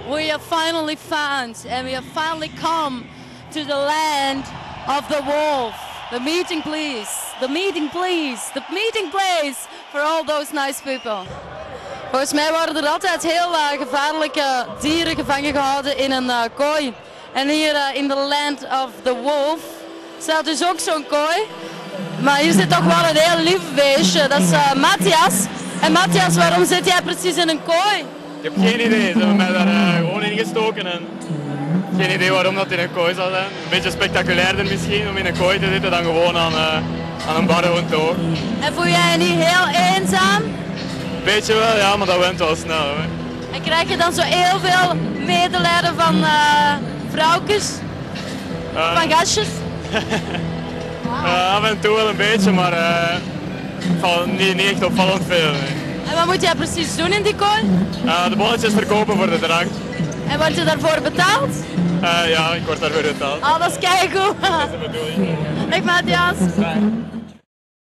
we have finally found and we have finally come to the land of the wolf. The meeting place, the meeting place, the meeting place for all those nice people. Volgens mij worden er altijd heel gevaarlijke dieren gevangen gehouden in een kooi. En hier in the land of the wolf staat dus ook zo'n kooi. Maar hier zit toch wel een heel lief beestje, dat is Matthias. En Matthias, waarom zit jij precies in een kooi? Ik heb geen idee, ze hebben mij daar gewoon ingestoken en geen idee waarom dat in een kooi zou zijn. Een beetje spectaculairder misschien om in een kooi te zitten dan gewoon aan een barre hond ook. En voel jij je niet heel eenzaam? Beetje wel, ja, maar dat went wel snel. Hè. En krijg je dan zo heel veel medelijden van vrouwtjes? Van gastjes? Af en toe wel een beetje, maar niet echt opvallend veel. Nee. En wat moet jij precies doen in die kooi? De bolletjes verkopen voor de drank. En word je daarvoor betaald? Ja, ik word daarvoor betaald. Oh, dat is keigoed. Dat is de bedoeling. Dag Matthias. Bye.